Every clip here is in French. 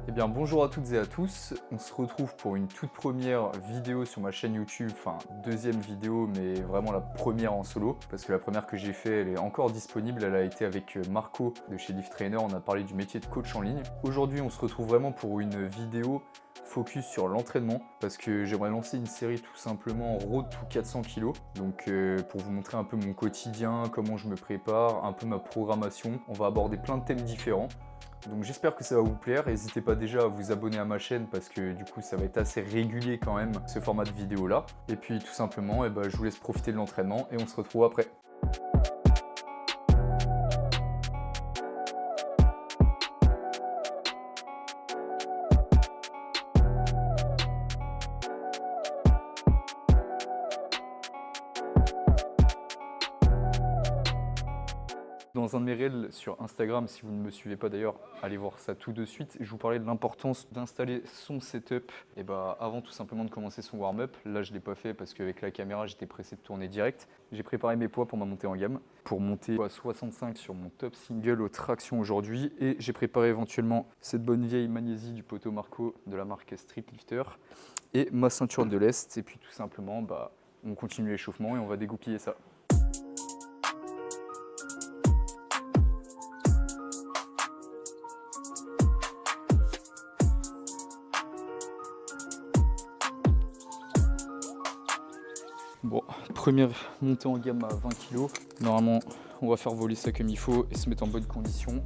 Eh bien bonjour à toutes et à tous, on se retrouve pour une toute première vidéo sur ma chaîne YouTube, enfin deuxième vidéo mais vraiment la première en solo, parce que la première que j'ai fait elle est encore disponible, elle a été avec Marco de chez Lift Trainer, on a parlé du métier de coach en ligne. Aujourd'hui on se retrouve vraiment pour une vidéo focus sur l'entraînement, parce que j'aimerais lancer une série tout simplement Road to 400 kg, donc pour vous montrer un peu mon quotidien, comment je me prépare, un peu ma programmation, on va aborder plein de thèmes différents. Donc j'espère que ça va vous plaire, n'hésitez pas déjà à vous abonner à ma chaîne parce que du coup ça va être assez régulier quand même ce format de vidéo là. Et puis tout simplement je vous laisse profiter de l'entraînement et on se retrouve après. Dans un de mes reels sur Instagram, si vous ne me suivez pas d'ailleurs, allez voir ça tout de suite. Je vous parlais de l'importance d'installer son setup avant tout simplement de commencer son warm-up. Là, je ne l'ai pas fait parce qu'avec la caméra, j'étais pressé de tourner direct. J'ai préparé mes poids pour ma montée en gamme, pour monter à 65 sur mon top single aux tractions aujourd'hui. Et j'ai préparé éventuellement cette bonne vieille magnésie du poteau Marco de la marque Street Lifter et ma ceinture de l'Est. Et puis tout simplement, on continue l'échauffement et on va dégoupiller ça. Bon, première montée en gamme à 20 kg. Normalement, on va faire voler ça comme il faut et se mettre en bonne condition.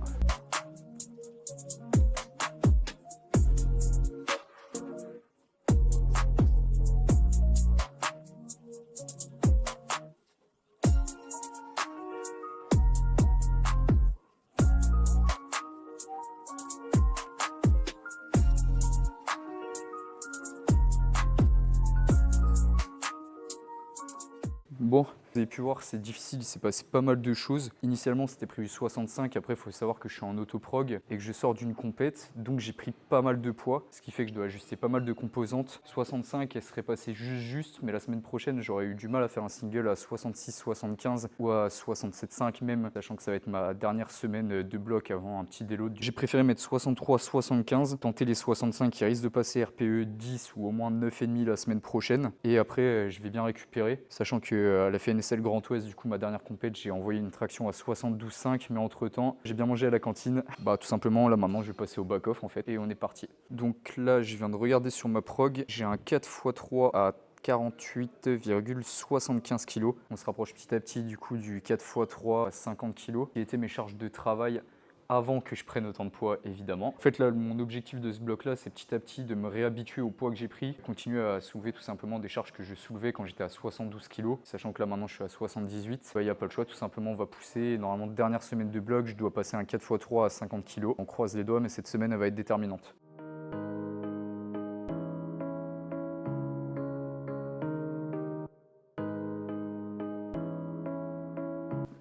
Bon, vous avez pu voir, c'est difficile, il s'est passé pas mal de choses. Initialement, c'était prévu 65, après, il faut savoir que je suis en autoprog et que je sors d'une compète, donc j'ai pris pas mal de poids, ce qui fait que je dois ajuster pas mal de composantes. 65, elle serait passée juste, mais la semaine prochaine, j'aurais eu du mal à faire un single à 66, 75 ou à 67,5 même, sachant que ça va être ma dernière semaine de bloc avant un petit déload. J'ai préféré mettre 63, 75, tenter les 65 qui risquent de passer RPE 10 ou au moins 9,5 la semaine prochaine, et après, je vais bien récupérer, sachant que à la FNSL Grand Ouest, du coup ma dernière compète, j'ai envoyé une traction à 72,5, mais entre temps j'ai bien mangé à la cantine. Tout simplement là maintenant je vais passer au back-off en fait et on est parti. Donc là je viens de regarder sur ma prog, j'ai un 4x3 à 48,75 kg. On se rapproche petit à petit du coup du 4x3 à 50 kg, qui étaient mes charges de travail avant que je prenne autant de poids évidemment. En fait là mon objectif de ce bloc là c'est petit à petit de me réhabituer au poids que j'ai pris, continuer à soulever tout simplement des charges que je soulevais quand j'étais à 72 kg, sachant que là maintenant je suis à 78. Il n'y a pas le choix, tout simplement on va pousser. Normalement dernière semaine de bloc, je dois passer un 4x3 à 50 kg. On croise les doigts mais cette semaine elle va être déterminante.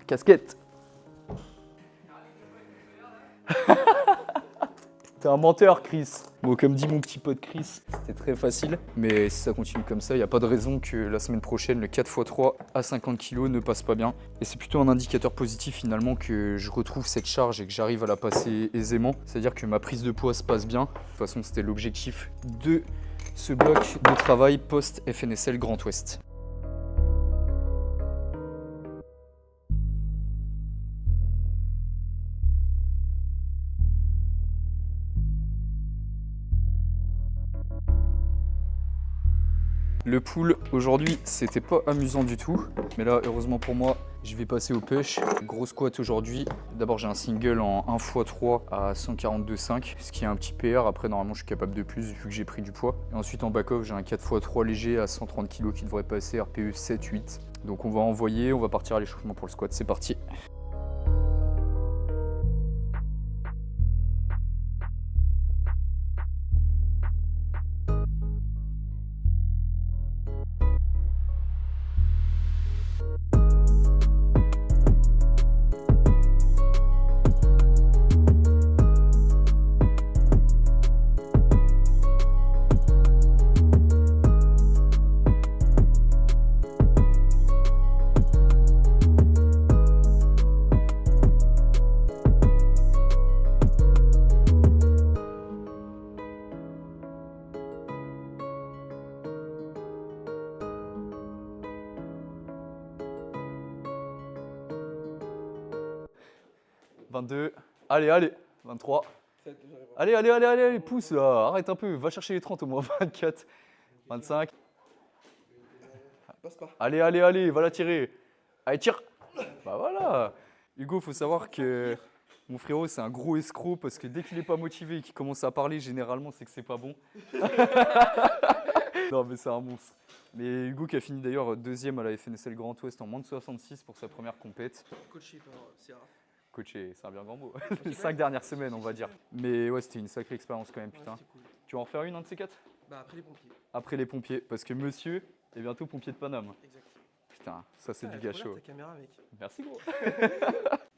Casquette. T'es un menteur, Chris. Bon, comme dit mon petit pote Chris, c'était très facile. Mais si ça continue comme ça, il n'y a pas de raison que la semaine prochaine, le 4x3 à 50 kg ne passe pas bien. Et c'est plutôt un indicateur positif finalement que je retrouve cette charge et que j'arrive à la passer aisément. C'est-à-dire que ma prise de poids se passe bien. De toute façon, c'était l'objectif de ce bloc de travail post-FNSL Grand Ouest. Le pull aujourd'hui c'était pas amusant du tout, mais là heureusement pour moi je vais passer au push. Gros squat aujourd'hui, d'abord j'ai un single en 1x3 à 142,5, ce qui est un petit PR, après normalement je suis capable de plus vu que j'ai pris du poids. Et ensuite en back-off j'ai un 4x3 léger à 130 kg qui devrait passer RPE 7-8. Donc on va envoyer, on va partir à l'échauffement pour le squat, c'est parti. 22. Allez, allez. 23. Allez, pousse là. Arrête un peu. Va chercher les 30 au moins. 24. 25. Passe pas. Allez, va la tirer. Allez, tire. Bah voilà. Hugo, faut savoir que mon frérot, c'est un gros escroc parce que dès qu'il est pas motivé et qu'il commence à parler, généralement, c'est que c'est pas bon. Non, mais c'est un monstre. Mais Hugo qui a fini d'ailleurs deuxième à la FNSL Grand Ouest en moins de 66 pour sa première compète. Coaché par Serra. Coaché, c'est un bien grand mot. Les 5 dernières semaines, on va dire. Mais ouais, c'était une sacrée expérience quand même, putain. Ouais, cool. Tu vas en refaire une, un de ces quatre? Bah après les pompiers. Après les pompiers, parce que monsieur est bientôt pompier de Paname. Exact. Putain, ça c'est du Elle est trop gâchot. là, ta caméra, mec. Merci gros.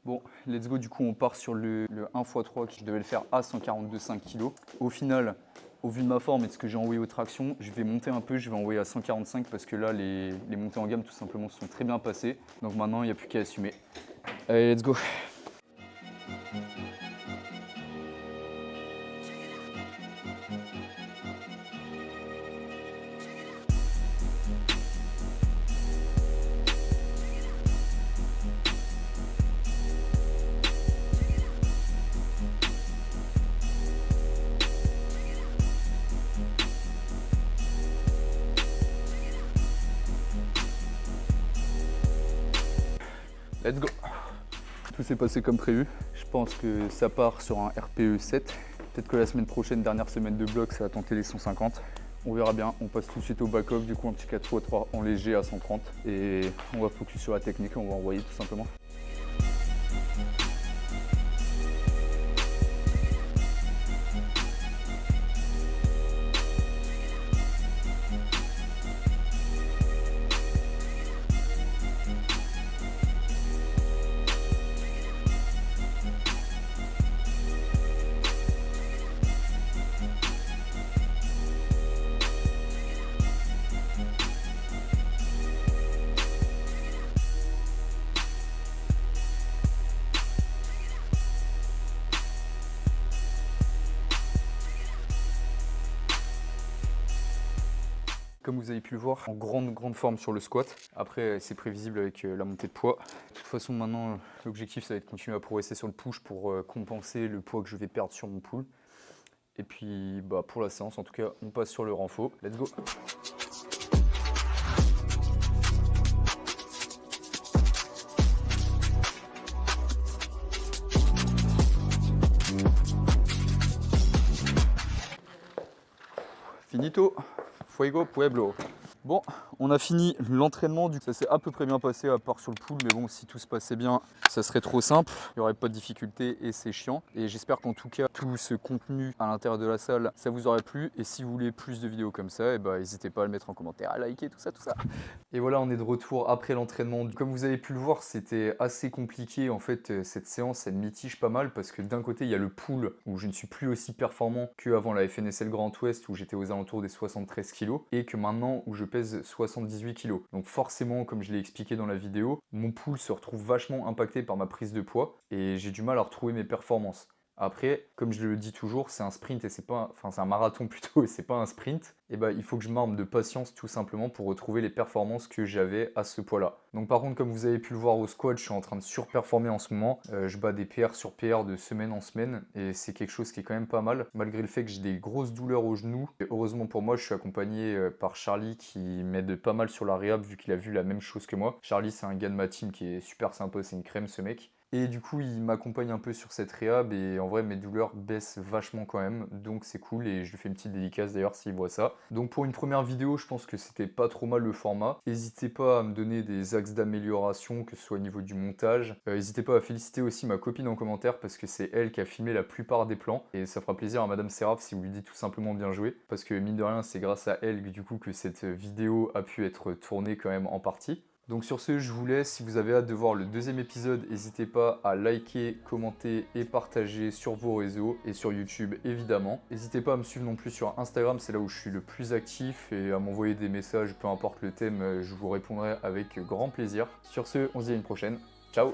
Bon, let's go, du coup on part sur le 1x3 qui je devais le faire à 142,5 kg. Au final, au vu de ma forme et de ce que j'ai envoyé aux tractions, je vais monter un peu, je vais envoyer à 145 parce que là les montées en gamme tout simplement se sont très bien passées. Donc maintenant il n'y a plus qu'à assumer. Allez, let's go. Let's go. Tout s'est passé comme prévu. Je pense que ça part sur un RPE 7. Peut-être que la semaine prochaine, dernière semaine de bloc, ça va tenter les 150. On verra bien. On passe tout de suite au back-off, du coup un petit 4x3 en léger à 130. Et on va focus sur la technique, on va envoyer tout simplement. Comme vous avez pu le voir, en grande forme sur le squat. Après, c'est prévisible avec la montée de poids. De toute façon, maintenant, l'objectif, ça va être de continuer à progresser sur le push pour compenser le poids que je vais perdre sur mon pull. Et puis, bah, pour la séance, en tout cas, on passe sur le renfort. Let's go! Finito! Fuego Pueblo. Bon, on a fini l'entraînement, ça s'est à peu près bien passé à part sur le pull, mais bon, si tout se passait bien, ça serait trop simple, il n'y aurait pas de difficulté et c'est chiant. Et j'espère qu'en tout cas, tout ce contenu à l'intérieur de la salle, ça vous aurait plu. Et si vous voulez plus de vidéos comme ça, eh ben, n'hésitez pas à le mettre en commentaire, à liker, tout ça. Et voilà, on est de retour après l'entraînement. Comme vous avez pu le voir, c'était assez compliqué. En fait, cette séance, elle mitige pas mal parce que d'un côté, il y a le pull où je ne suis plus aussi performant qu'avant la FNSL Grand Ouest où j'étais aux alentours des 73 kg et que maintenant où je pèse 78 kg. Donc forcément, comme je l'ai expliqué dans la vidéo, mon pull se retrouve vachement impacté par ma prise de poids et j'ai du mal à retrouver mes performances. Après, comme je le dis toujours, c'est un sprint et c'est un marathon plutôt et c'est pas un sprint. Et ben, il faut que je m'arme de patience tout simplement pour retrouver les performances que j'avais à ce poids-là. Donc par contre, comme vous avez pu le voir au squat, je suis en train de surperformer en ce moment. Je bats des PR sur PR de semaine en semaine et c'est quelque chose qui est quand même pas mal, malgré le fait que j'ai des grosses douleurs aux genoux. Et heureusement pour moi, je suis accompagné par Charlie qui m'aide pas mal sur la réhab vu qu'il a vu la même chose que moi. Charlie, c'est un gars de ma team qui est super sympa, c'est une crème ce mec. Et du coup, il m'accompagne un peu sur cette réhab et en vrai, mes douleurs baissent vachement quand même. Donc c'est cool et je lui fais une petite dédicace d'ailleurs s'il voit ça. Donc pour une première vidéo, je pense que c'était pas trop mal le format. N'hésitez pas à me donner des axes d'amélioration, que ce soit au niveau du montage. N'hésitez pas à féliciter aussi ma copine en commentaire parce que c'est elle qui a filmé la plupart des plans. Et ça fera plaisir à Madame Seraph si vous lui dites tout simplement bien joué. Parce que mine de rien, c'est grâce à elle du coup que cette vidéo a pu être tournée quand même en partie. Donc sur ce, je vous laisse. Si vous avez hâte de voir le deuxième épisode, n'hésitez pas à liker, commenter et partager sur vos réseaux et sur YouTube évidemment. N'hésitez pas à me suivre non plus sur Instagram, c'est là où je suis le plus actif et à m'envoyer des messages, peu importe le thème, je vous répondrai avec grand plaisir. Sur ce, on se dit à une prochaine. Ciao!